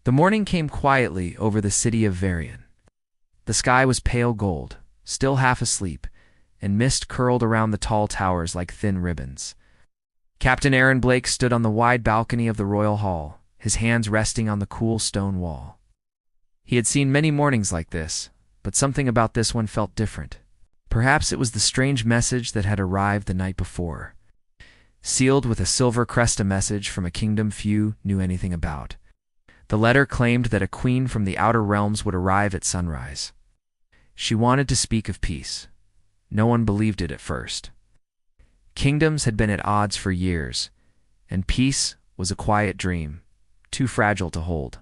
The morning came quietly over the city of Varian. The sky was pale gold, still half asleep, and mist curled around the tall towers like thin ribbons. Captain Aaron Blake stood on the wide balcony of the royal hall, his hands resting on the cool stone wall. He had seen many mornings like this, but something about this one felt different. Perhaps it was the strange message that had arrived the night before, sealed with a silver crest, a message from a kingdom few knew anything about. The letter claimed that a queen from the outer realms would arrive at sunrise. She wanted to speak of peace. No one believed it at first. Kingdoms had been at odds for years, and peace was a quiet dream, too fragile to hold.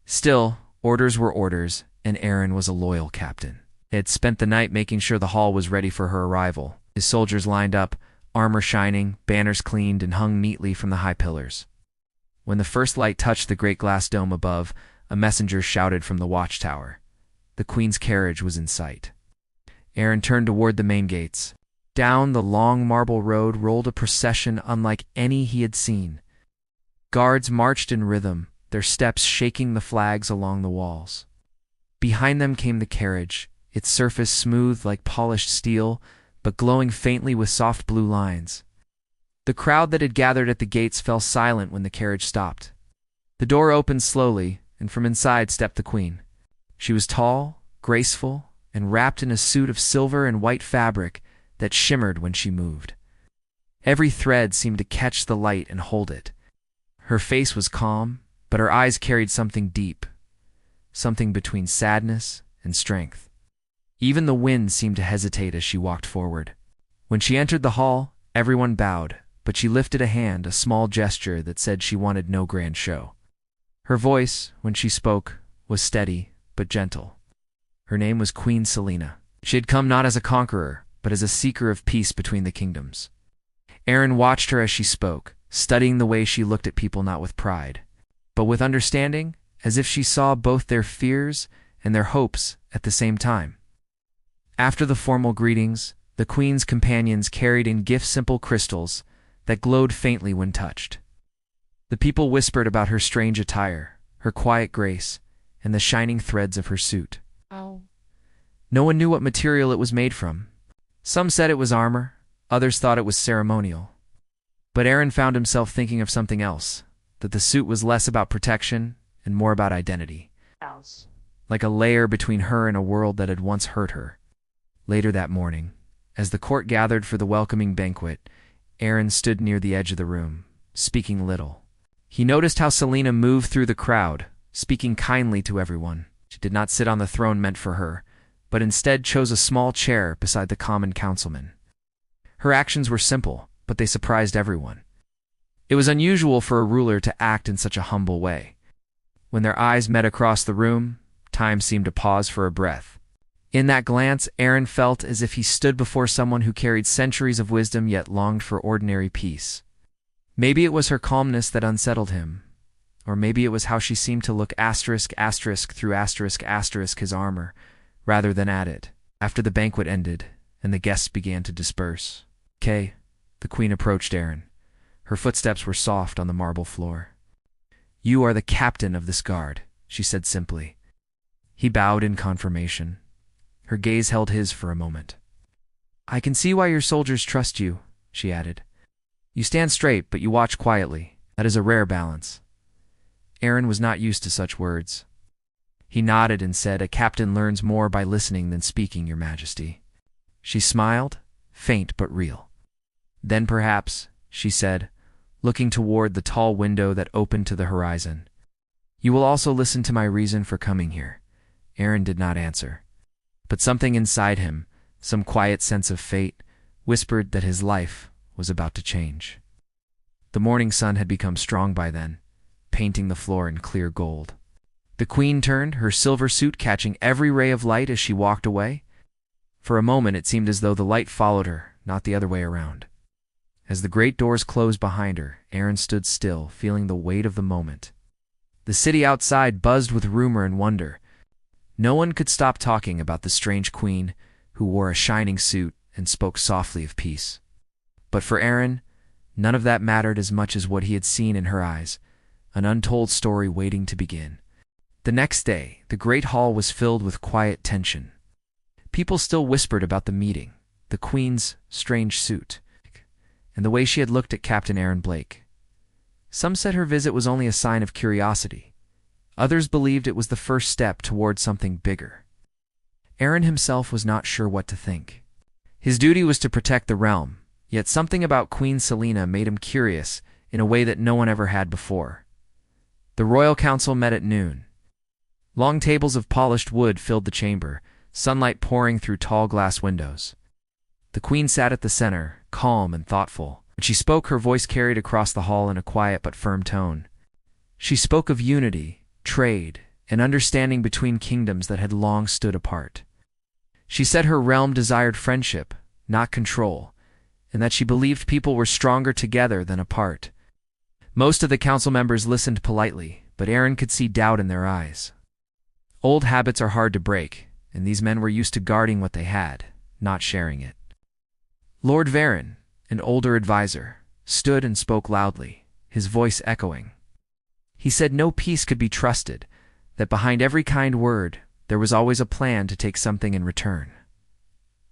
Still, orders were orders, and Aaron was a loyal captain. He had spent the night making sure the hall was ready for her arrival. His soldiers lined up, armor shining, banners cleaned and hung neatly from the high pillars. When the first light touched the great glass dome above, a messenger shouted from the watchtower. The queen's carriage was in sight. Aaron turned toward the main gates. Down the long marble road rolled a procession unlike any he had seen. Guards marched in rhythm, their steps shaking the flags along the walls. Behind them came the carriage, its surface smooth like polished steel, but glowing faintly with soft blue lines. The crowd that had gathered at the gates fell silent when the carriage stopped. The door opened slowly, and from inside stepped the queen. She was tall, graceful, and wrapped in a suit of silver and white fabric that shimmered when she moved. Every thread seemed to catch the light and hold it. Her face was calm, but her eyes carried something deep, something between sadness and strength. Even the wind seemed to hesitate as she walked forward. When she entered the hall, everyone bowed, but she lifted a hand, a small gesture that said she wanted no grand show. Her voice, when she spoke, was steady but gentle. Her name was Queen Selena. She had come not as a conqueror, but as a seeker of peace between the kingdoms. Aaron watched her as she spoke, studying the way she looked at people not with pride, but with understanding, as if she saw both their fears and their hopes at the same time. After the formal greetings, the queen's companions carried in gift-simple crystals that glowed faintly when touched. The people whispered about her strange attire, her quiet grace, and the shining threads of her suit. No one knew what material it was made from. Some said it was armor, others thought it was ceremonial. But Aaron found himself thinking of something else, that the suit was less about protection and more about identity. Like a layer between her and a world that had once hurt her. Later that morning, as the court gathered for the welcoming banquet, Aaron stood near the edge of the room, speaking little. He noticed how Selena moved through the crowd, speaking kindly to everyone. She did not sit on the throne meant for her, but instead chose a small chair beside the common councilman. Her actions were simple, but they surprised everyone. It was unusual for a ruler to act in such a humble way. When their eyes met across the room, time seemed to pause for a breath. In that glance, Aaron felt as if he stood before someone who carried centuries of wisdom yet longed for ordinary peace. Maybe it was her calmness that unsettled him, or maybe it was how she seemed to look asterisk through asterisk his armor, rather than at it. After the banquet ended, and the guests began to disperse, the queen approached Aaron. Her footsteps were soft on the marble floor. "You are the captain of this guard," she said simply. He bowed in confirmation. Her gaze held his for a moment. "I can see why your soldiers trust you," she added. "You stand straight, but you watch quietly. That is a rare balance." Aaron was not used to such words. He nodded and said, "A captain learns more by listening than speaking, Your Majesty." She smiled, faint but real. "Then perhaps," she said, looking toward the tall window that opened to the horizon, "you will also listen to my reason for coming here." Aaron did not answer. But something inside him, some quiet sense of fate, whispered that his life was about to change. The morning sun had become strong by then, painting the floor in clear gold. The queen turned, her silver suit catching every ray of light as she walked away. For a moment it seemed as though the light followed her, not the other way around. As the great doors closed behind her, Aaron stood still, feeling the weight of the moment. The city outside buzzed with rumor and wonder. No one could stop talking about the strange queen who wore a shining suit and spoke softly of peace. But for Aaron, none of that mattered as much as what he had seen in her eyes, an untold story waiting to begin. The next day, the great hall was filled with quiet tension. People still whispered about the meeting, the Queen's strange suit, and the way she had looked at Captain Aaron Blake. Some said her visit was only a sign of curiosity. Others believed it was the first step toward something bigger. Aaron himself was not sure what to think. His duty was to protect the realm, yet something about Queen Selena made him curious in a way that no one ever had before. The Royal Council met at noon. Long tables of polished wood filled the chamber, sunlight pouring through tall glass windows. The Queen sat at the center, calm and thoughtful. When she spoke, her voice carried across the hall in a quiet but firm tone. She spoke of unity, trade, and understanding between kingdoms that had long stood apart. She said her realm desired friendship, not control, and that she believed people were stronger together than apart. Most of the council members listened politely, but Aaron could see doubt in their eyes. Old habits are hard to break, and these men were used to guarding what they had, not sharing it. Lord Varen, an older advisor, stood and spoke loudly, his voice echoing. He said no peace could be trusted, that behind every kind word there was always a plan to take something in return.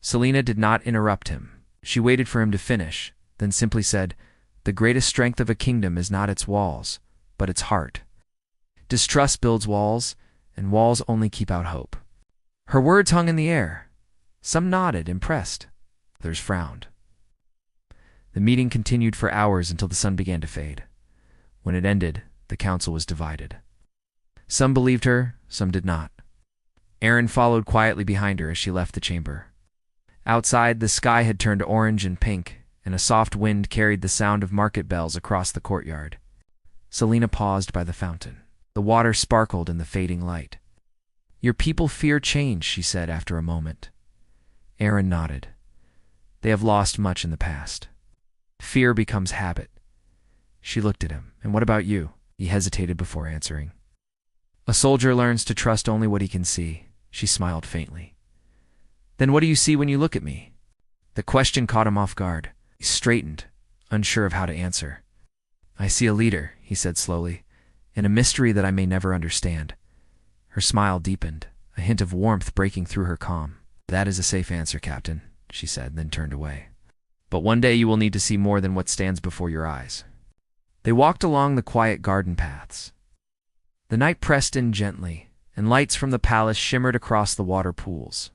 Selena did not interrupt him. She waited for him to finish, then simply said, "The greatest strength of a kingdom is not its walls, but its heart. Distrust builds walls, and walls only keep out hope." Her words hung in the air. Some nodded, impressed. Others frowned. The meeting continued for hours until the sun began to fade. When it ended, the council was divided. Some believed her, some did not. Aaron followed quietly behind her as she left the chamber. Outside, the sky had turned orange and pink, and a soft wind carried the sound of market bells across the courtyard. Selena paused by the fountain. The water sparkled in the fading light. "Your people fear change," she said after a moment. Aaron nodded. "They have lost much in the past. Fear becomes habit." She looked at him. "And what about you?" He hesitated before answering. "A soldier learns to trust only what he can see." She smiled faintly. "Then what do you see when you look at me?" The question caught him off guard. He straightened, unsure of how to answer. "I see a leader," he said slowly, "and a mystery that I may never understand." Her smile deepened, a hint of warmth breaking through her calm. "That is a safe answer, Captain," she said, then turned away. "But one day you will need to see more than what stands before your eyes." They walked along the quiet garden paths. The night pressed in gently, and lights from the palace shimmered across the water pools.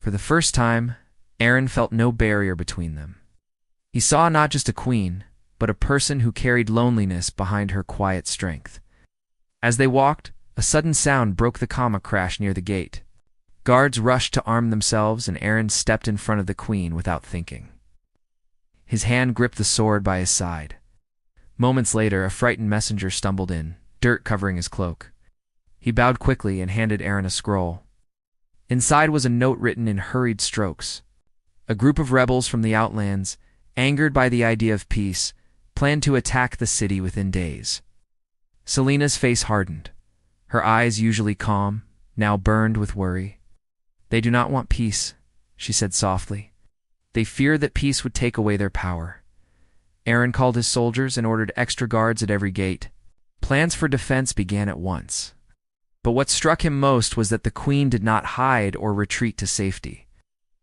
For the first time, Aaron felt no barrier between them. He saw not just a queen, but a person who carried loneliness behind her quiet strength. As they walked, a sudden sound broke the calm, a crash near the gate. Guards rushed to arm themselves, and Aaron stepped in front of the queen without thinking. His hand gripped the sword by his side. Moments later, a frightened messenger stumbled in, dirt covering his cloak. He bowed quickly and handed Aaron a scroll. Inside was a note written in hurried strokes. A group of rebels from the Outlands, angered by the idea of peace, planned to attack the city within days. Selena's face hardened. Her eyes, usually calm, now burned with worry. "They do not want peace," she said softly. "They fear that peace would take away their power." Aaron called his soldiers and ordered extra guards at every gate. Plans for defense began at once. But what struck him most was that the queen did not hide or retreat to safety.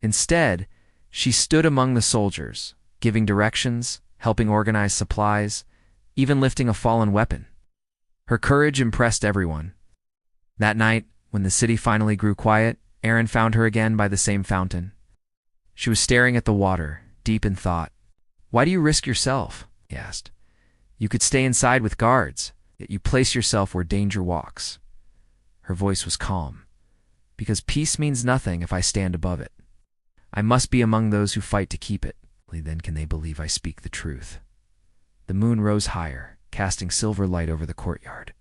Instead, she stood among the soldiers, giving directions, helping organize supplies, even lifting a fallen weapon. Her courage impressed everyone. That night, when the city finally grew quiet, Aaron found her again by the same fountain. She was staring at the water, deep in thought. "Why do you risk yourself?" he asked. "You could stay inside with guards, yet you place yourself where danger walks." Her voice was calm. "Because peace means nothing if I stand above it. I must be among those who fight to keep it. Only then can they believe I speak the truth." The moon rose higher, casting silver light over the courtyard.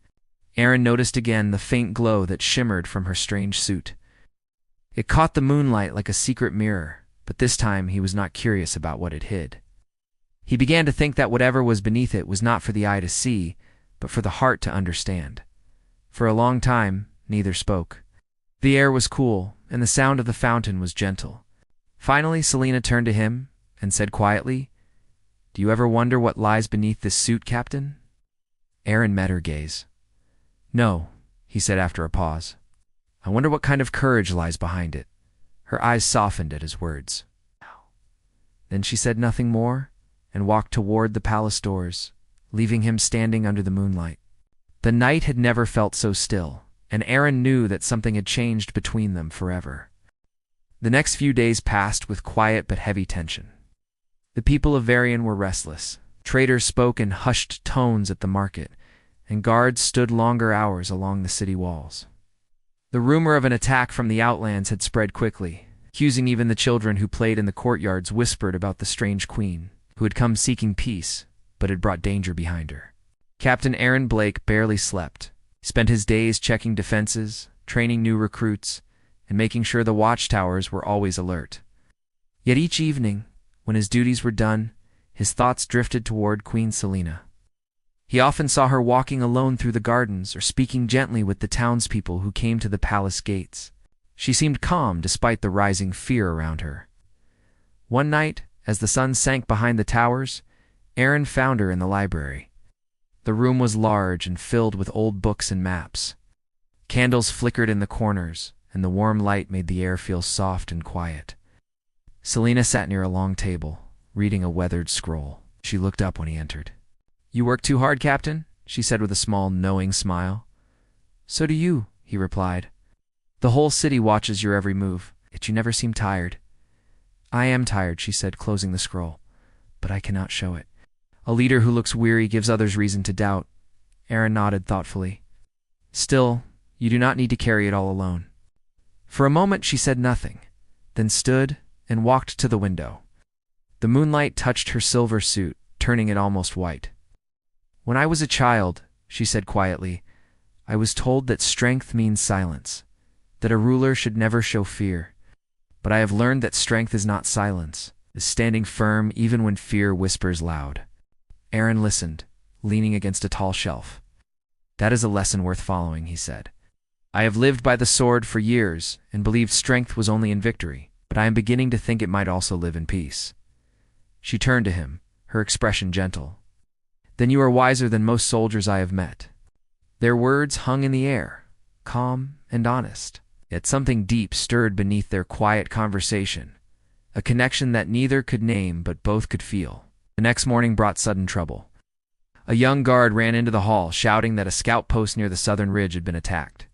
Aaron noticed again the faint glow that shimmered from her strange suit. It caught the moonlight like a secret mirror, but this time he was not curious about what it hid. He began to think that whatever was beneath it was not for the eye to see, but for the heart to understand. For a long time, neither spoke. The air was cool, and the sound of the fountain was gentle. Finally, Selena turned to him and said quietly, "Do you ever wonder what lies beneath this suit, Captain?" Aaron met her gaze. "No," he said after a pause. I wonder what kind of courage lies behind it. Her eyes softened at his words. Then she said nothing more and walked toward the palace doors, leaving him standing under the moonlight. The night had never felt so still, and Aaron knew that something had changed between them forever. The next few days passed with quiet but heavy tension. The people of Varian were restless. Traders spoke in hushed tones at the market, and guards stood longer hours along the city walls. The rumor of an attack from the outlands had spread quickly, accusing even the children who played in the courtyards whispered about the strange queen, who had come seeking peace, but had brought danger behind her. Captain Aaron Blake barely slept. He spent his days checking defenses, training new recruits, and making sure the watchtowers were always alert. Yet each evening, when his duties were done, his thoughts drifted toward Queen Selena. He often saw her walking alone through the gardens or speaking gently with the townspeople who came to the palace gates. She seemed calm despite the rising fear around her. One night, as the sun sank behind the towers, Aaron found her in the library. The room was large and filled with old books and maps. Candles flickered in the corners, and the warm light made the air feel soft and quiet. Selena sat near a long table, reading a weathered scroll. She looked up when he entered. You work too hard, Captain? She said with a small, knowing smile. So do you, he replied. The whole city watches your every move, yet you never seem tired. I am tired, she said, closing the scroll, but I cannot show it. A leader who looks weary gives others reason to doubt. Aaron nodded thoughtfully. Still, you do not need to carry it all alone. For a moment she said nothing, then stood and walked to the window. The moonlight touched her silver suit, turning it almost white. When I was a child, she said quietly, I was told that strength means silence, that a ruler should never show fear. But I have learned that strength is not silence, is standing firm even when fear whispers loud. Aaron listened, leaning against a tall shelf. That is a lesson worth following, he said. I have lived by the sword for years and believed strength was only in victory, but I am beginning to think it might also live in peace. She turned to him, her expression gentle. Then you are wiser than most soldiers I have met. Their words hung in the air, calm and honest, yet something deep stirred beneath their quiet conversation, a connection that neither could name but both could feel. The next morning brought sudden trouble. A young guard ran into the hall, shouting that a scout post near the southern ridge had been attacked.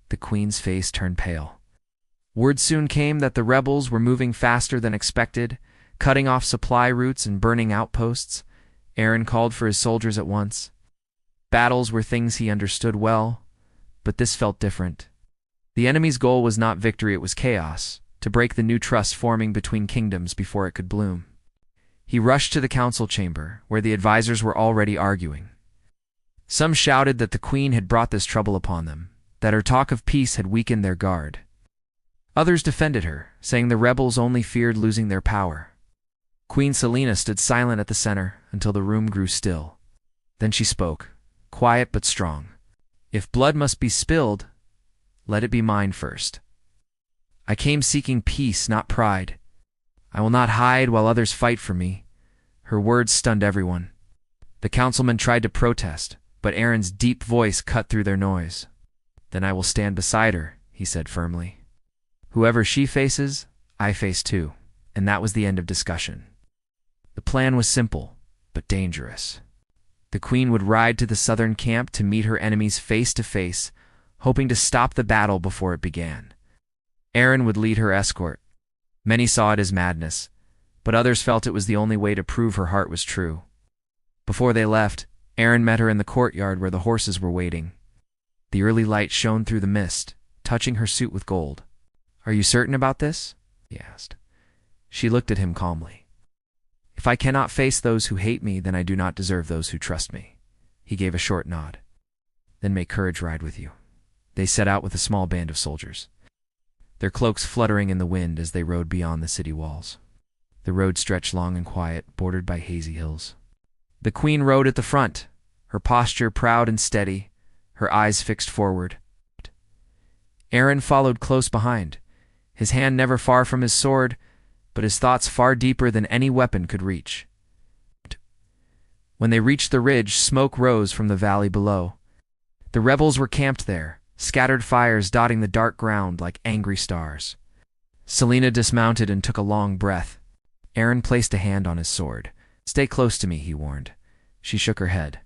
The queen's face turned pale. Word soon came that the rebels were moving faster than expected, cutting off supply routes and burning outposts. Aaron called for his soldiers at once. Battles were things he understood well, but this felt different. The enemy's goal was not victory, it was chaos, to break the new trust forming between kingdoms before it could bloom. He rushed to the council chamber, where the advisors were already arguing. Some shouted that the queen had brought this trouble upon them, that her talk of peace had weakened their guard. Others defended her, saying the rebels only feared losing their power. Queen Selena stood silent at the center until the room grew still. Then she spoke, quiet but strong. If blood must be spilled, let it be mine first. I came seeking peace, not pride. I will not hide while others fight for me. Her words stunned everyone. The councilmen tried to protest, but Aaron's deep voice cut through their noise. Then I will stand beside her, he said firmly. Whoever she faces, I face too. And that was the end of discussion. The plan was simple, but dangerous. The queen would ride to the southern camp to meet her enemies face to face, hoping to stop the battle before it began. Aaron would lead her escort. Many saw it as madness, but others felt it was the only way to prove her heart was true. Before they left, Aaron met her in the courtyard where the horses were waiting. The early light shone through the mist, touching her suit with gold. Are you certain about this? He asked. She looked at him calmly. If I cannot face those who hate me, then I do not deserve those who trust me. He gave a short nod. Then may courage ride with you. They set out with a small band of soldiers, their cloaks fluttering in the wind as they rode beyond the city walls. The road stretched long and quiet, bordered by hazy hills. The queen rode at the front, her posture proud and steady, her eyes fixed forward. Aaron followed close behind, his hand never far from his sword, but his thoughts far deeper than any weapon could reach. When they reached the ridge, smoke rose from the valley below. The rebels were camped there, scattered fires dotting the dark ground like angry stars. Selena dismounted and took a long breath. Aaron placed a hand on his sword. "Stay close to me," he warned. She shook her head.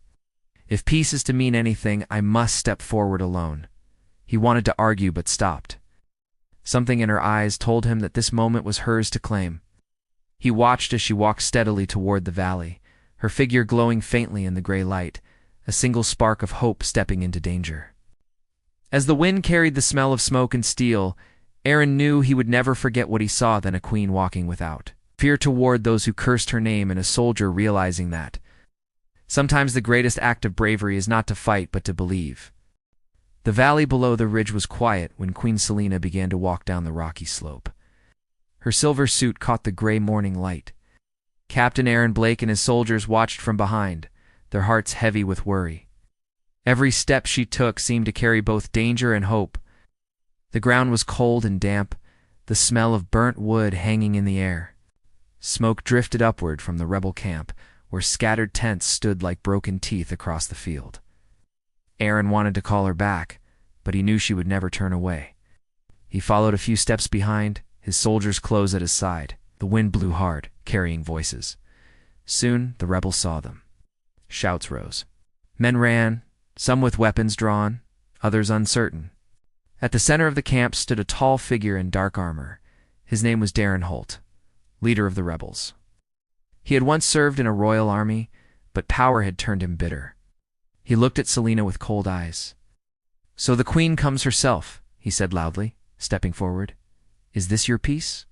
"If peace is to mean anything, I must step forward alone." He wanted to argue but stopped. Something in her eyes told him that this moment was hers to claim. He watched as she walked steadily toward the valley, her figure glowing faintly in the gray light, a single spark of hope stepping into danger. As the wind carried the smell of smoke and steel, Aaron knew he would never forget what he saw then, a queen walking without fear toward those who cursed her name, and a soldier realizing that sometimes the greatest act of bravery is not to fight but to believe. The valley below the ridge was quiet when Queen Selena began to walk down the rocky slope. Her silver suit caught the gray morning light. Captain Aaron Blake and his soldiers watched from behind, their hearts heavy with worry. Every step she took seemed to carry both danger and hope. The ground was cold and damp, the smell of burnt wood hanging in the air. Smoke drifted upward from the rebel camp, where scattered tents stood like broken teeth across the field. Aaron wanted to call her back, but he knew she would never turn away. He followed a few steps behind, his soldiers close at his side. The wind blew hard, carrying voices. Soon the rebels saw them. Shouts rose. Men ran, some with weapons drawn, others uncertain. At the center of the camp stood a tall figure in dark armor. His name was Darren Holt, leader of the rebels. He had once served in a royal army, but power had turned him bitter. He looked at Selena with cold eyes. "So the queen comes herself," he said loudly, stepping forward. "Is this your peace?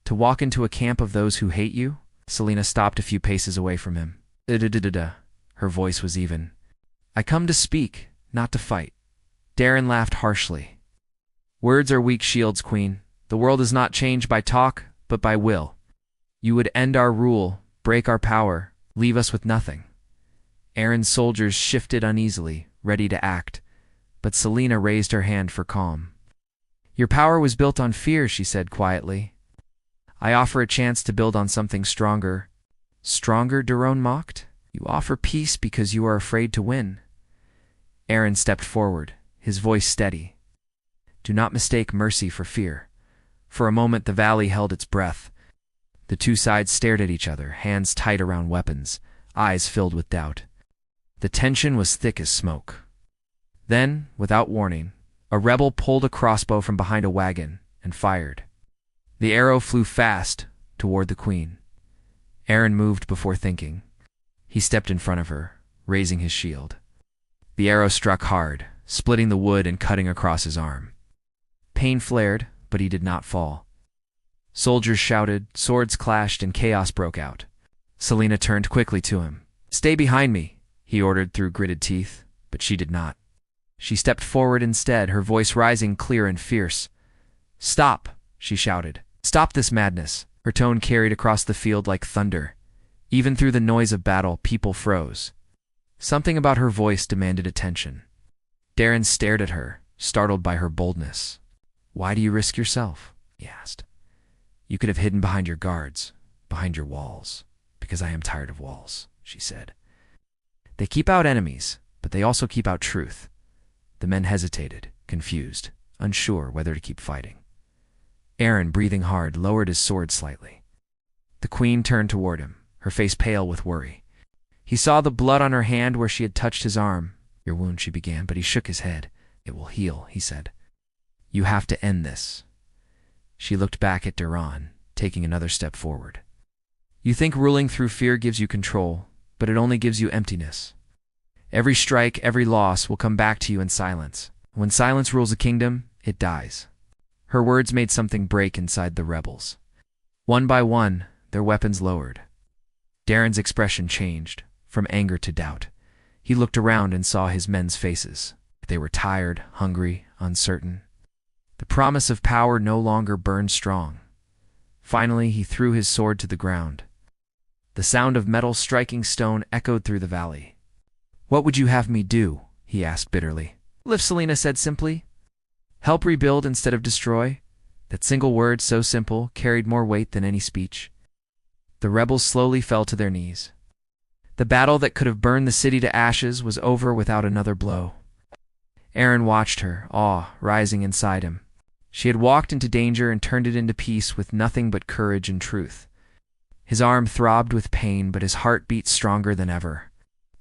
To walk into a camp of those who hate you?" Selena stopped a few paces away from him. Her voice was even. "I come to speak, not to fight." Darren laughed harshly. "Words are weak shields, Queen. The world is not changed by talk, but by will. You would end our rule, break our power, leave us with nothing." Aaron's soldiers shifted uneasily, ready to act, but Selena raised her hand for calm. "Your power was built on fear," she said quietly. "I offer a chance to build on something stronger." "Stronger?" Darren mocked. "You offer peace because you are afraid to win." Aaron stepped forward, his voice steady. "Do not mistake mercy for fear." For a moment the valley held its breath. The two sides stared at each other, hands tight around weapons, eyes filled with doubt. The tension was thick as smoke. Then, without warning, a rebel pulled a crossbow from behind a wagon and fired. The arrow flew fast toward the queen. Aaron moved before thinking. He stepped in front of her, raising his shield. The arrow struck hard, splitting the wood and cutting across his arm. Pain flared, but he did not fall. Soldiers shouted, swords clashed, and chaos broke out. Selena turned quickly to him. "Stay behind me," he ordered through gritted teeth, but she did not. She stepped forward instead, her voice rising clear and fierce. "Stop," she shouted. "Stop this madness." Her tone carried across the field like thunder. Even through the noise of battle, people froze. Something about her voice demanded attention. Darren stared at her, startled by her boldness. "Why do you risk yourself?" he asked. "You could have hidden behind your guards, behind your walls." "Because I am tired of walls," she said. "They keep out enemies, but they also keep out truth." The men hesitated, confused, unsure whether to keep fighting. Aaron, breathing hard, lowered his sword slightly. The queen turned toward him, her face pale with worry. He saw the blood on her hand where she had touched his arm. "Your wound," she began, but he shook his head. "It will heal," he said. "You have to end this." She looked back at Darren, taking another step forward. "You think ruling through fear gives you control, but it only gives you emptiness. Every strike, every loss will come back to you in silence. When silence rules a kingdom, it dies." Her words made something break inside the rebels. One by one, their weapons lowered. Darren's expression changed, from anger to doubt. He looked around and saw his men's faces. They were tired, hungry, uncertain. The promise of power no longer burned strong. Finally, he threw his sword to the ground. The sound of metal striking stone echoed through the valley. "What would you have me do?" he asked bitterly. "Live," Selena said simply. "Help rebuild instead of destroy." That single word, so simple, carried more weight than any speech. The rebels slowly fell to their knees. The battle that could have burned the city to ashes was over without another blow. Aaron watched her, awe rising inside him. She had walked into danger and turned it into peace with nothing but courage and truth. His arm throbbed with pain, but his heart beat stronger than ever.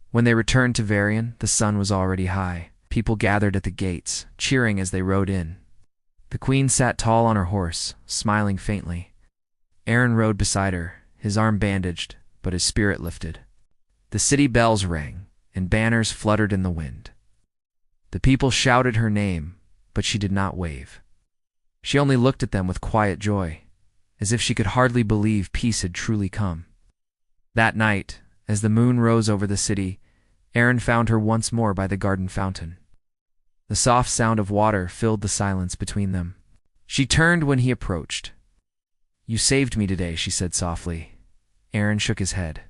When they returned to Varian, the sun was already high. People gathered at the gates, cheering as they rode in. The queen sat tall on her horse, smiling faintly. Aaron rode beside her, his arm bandaged, but his spirit lifted. The city bells rang, and banners fluttered in the wind. The people shouted her name, but she did not wave. She only looked at them with quiet joy, as if she could hardly believe peace had truly come. That night, as the moon rose over the city, Aaron found her once more by the garden fountain. The soft sound of water filled the silence between them. She turned when he approached. "You saved me today," she said softly. Aaron shook his head.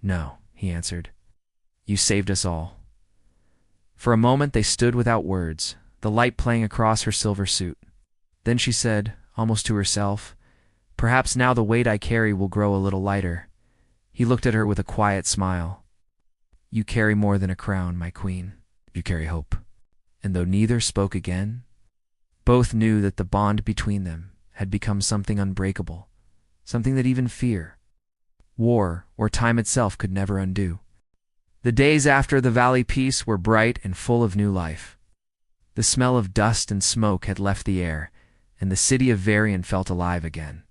"No," he answered. "You saved us all." For a moment they stood without words, the light playing across her silver suit. Then she said, almost to herself, "Perhaps now the weight I carry will grow a little lighter." He looked at her with a quiet smile. "You carry more than a crown, my queen. You carry hope." And though neither spoke again, both knew that the bond between them had become something unbreakable, something that even fear, war, or time itself could never undo. The days after the valley peace were bright and full of new life. The smell of dust and smoke had left the air, and the city of Varian felt alive again.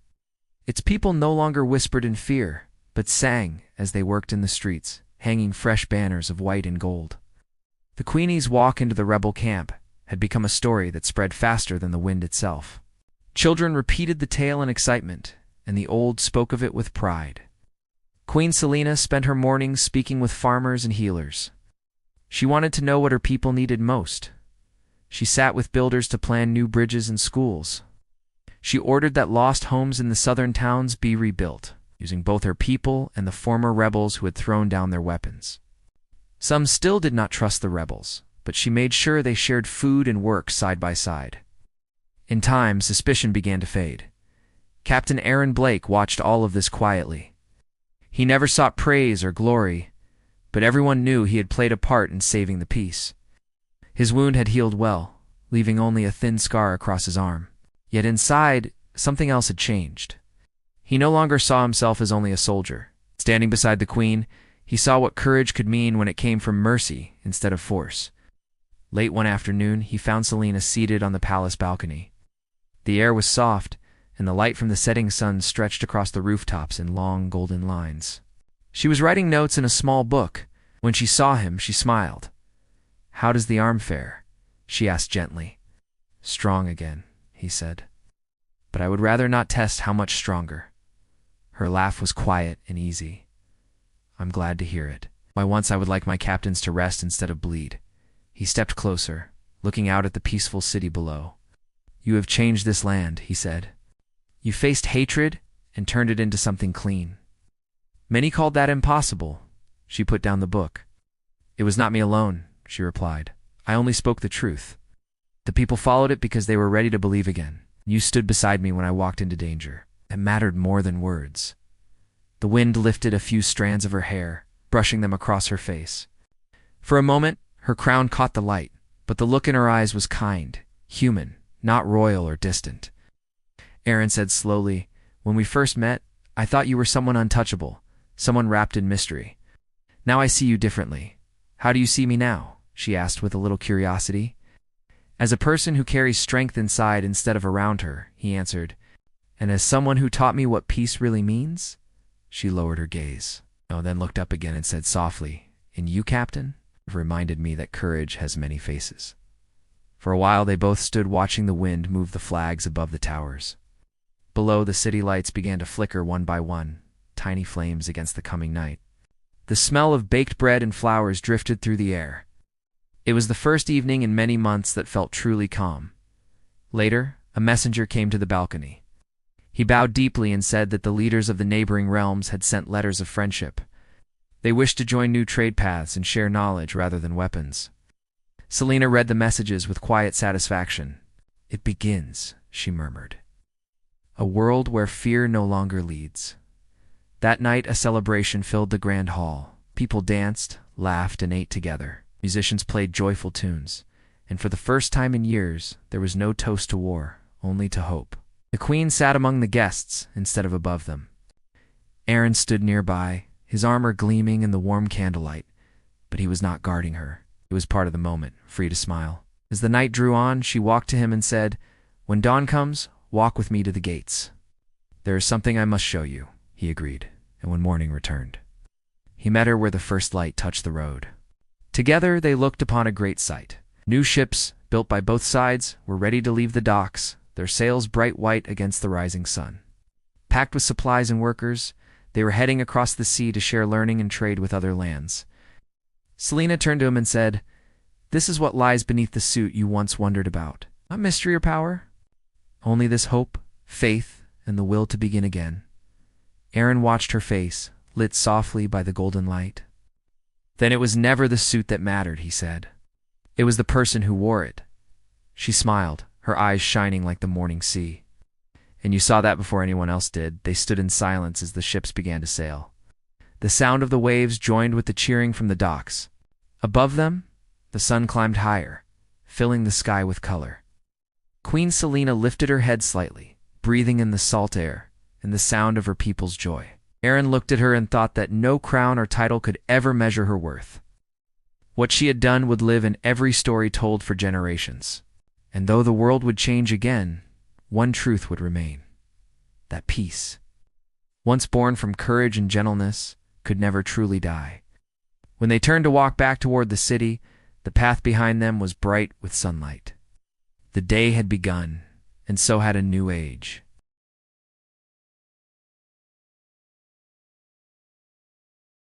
Its people no longer whispered in fear, but sang as they worked in the streets, hanging fresh banners of white and gold. The Queenie's walk into the rebel camp had become a story that spread faster than the wind itself. Children repeated the tale in excitement, and the old spoke of it with pride. Queen Selena spent her mornings speaking with farmers and healers. She wanted to know what her people needed most. She sat with builders to plan new bridges and schools. She ordered that lost homes in the southern towns be rebuilt, using both her people and the former rebels who had thrown down their weapons. Some still did not trust the rebels, but she made sure they shared food and work side by side. In time, suspicion began to fade. Captain Aaron Blake watched all of this quietly. He never sought praise or glory, but everyone knew he had played a part in saving the peace. His wound had healed well, leaving only a thin scar across his arm. Yet inside, something else had changed. He no longer saw himself as only a soldier. Standing beside the Queen, he saw what courage could mean when it came from mercy instead of force. Late one afternoon, he found Selena seated on the palace balcony. The air was soft, and the light from the setting sun stretched across the rooftops in long golden lines. She was writing notes in a small book. When she saw him, she smiled. "How does the arm fare?" she asked gently. "Strong again," he said. "But I would rather not test how much stronger." Her laugh was quiet and easy. "I'm glad to hear it. Why, once I would like my captains to rest instead of bleed." He stepped closer, looking out at the peaceful city below. "You have changed this land," he said. "You faced hatred and turned it into something clean." "Many called that impossible." She put down the book. "It was not me alone," she replied. "I only spoke the truth. The people followed it because they were ready to believe again. You stood beside me when I walked into danger. It mattered more than words." The wind lifted a few strands of her hair, brushing them across her face. For a moment, her crown caught the light, but the look in her eyes was kind, human, not royal or distant. Aaron said slowly, "When we first met, I thought you were someone untouchable, someone wrapped in mystery. Now I see you differently. How do you see me now?" she asked with a little curiosity. "As a person who carries strength inside instead of around her," he answered. "And as someone who taught me what peace really means?" She lowered her gaze, then looked up again and said softly, "And you, Captain, have reminded me that courage has many faces." For a while they both stood watching the wind move the flags above the towers. Below, the city lights began to flicker one by one, tiny flames against the coming night. The smell of baked bread and flowers drifted through the air. It was the first evening in many months that felt truly calm. Later, a messenger came to the balcony. He bowed deeply and said that the leaders of the neighboring realms had sent letters of friendship. They wished to join new trade paths and share knowledge rather than weapons. Selena read the messages with quiet satisfaction. "It begins," she murmured. "A world where fear no longer leads." That night, a celebration filled the grand hall. People danced, laughed, and ate together. Musicians played joyful tunes, and for the first time in years, there was no toast to war, only to hope. The queen sat among the guests instead of above them. Aaron stood nearby, his armor gleaming in the warm candlelight, but he was not guarding her. It was part of the moment, free to smile. As the night drew on, she walked to him and said, "When dawn comes, walk with me to the gates." "There is something I must show you," he agreed, and when morning returned, he met her where the first light touched the road. Together they looked upon a great sight. New ships, built by both sides, were ready to leave the docks, their sails bright white against the rising sun. Packed with supplies and workers, they were heading across the sea to share learning and trade with other lands. Selena turned to him and said, "This is what lies beneath the suit you once wondered about. Not mystery or power, only this hope, faith, and the will to begin again." Aaron watched her face, lit softly by the golden light. "Then it was never the suit that mattered," he said. "It was the person who wore it." She smiled, her eyes shining like the morning sea. "And you saw that before anyone else did." They stood in silence as the ships began to sail. The sound of the waves joined with the cheering from the docks. Above them, the sun climbed higher, filling the sky with color. Queen Selena lifted her head slightly, breathing in the salt air and the sound of her people's joy. Aaron looked at her and thought that no crown or title could ever measure her worth. What she had done would live in every story told for generations. And though the world would change again, one truth would remain: that peace, once born from courage and gentleness, could never truly die. When they turned to walk back toward the city, the path behind them was bright with sunlight. The day had begun, and so had a new age.